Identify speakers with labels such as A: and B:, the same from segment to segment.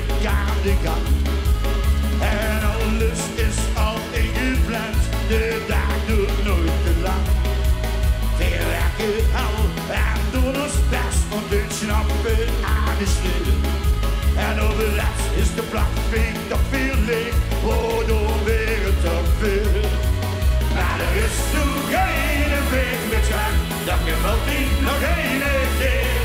A: druk aan de gang. En alles is al ingepland, de dag doet nooit te lang. Wir werken al en doen ons best om te snappen aan de sleden. En overlaatst is de plakvink toch veel leeg, waardoor weer het te veel. Maar er is nog geen weg met gaan, dat gemeld niet nog één keer.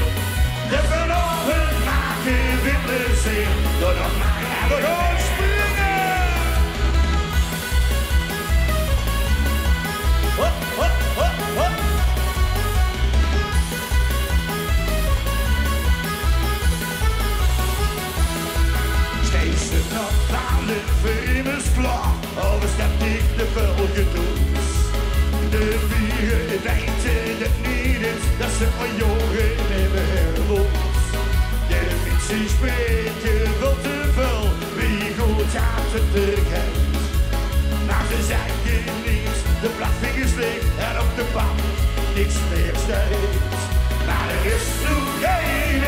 A: De verloren maken weer plezier, door nog maar en we gaan springen. Hop, hop, hop, hop. Steeds de normale famous klaar, overstemt ik de volgedoos. De vieren weten het niet eens, dat ze van jongen hebben herloos. De fiets spreken wel te veel, wie goed had het bekend. Maar ze zeggen niets, de plakvingers leeg en op de bank niks meer steeds. Maar er is nog geen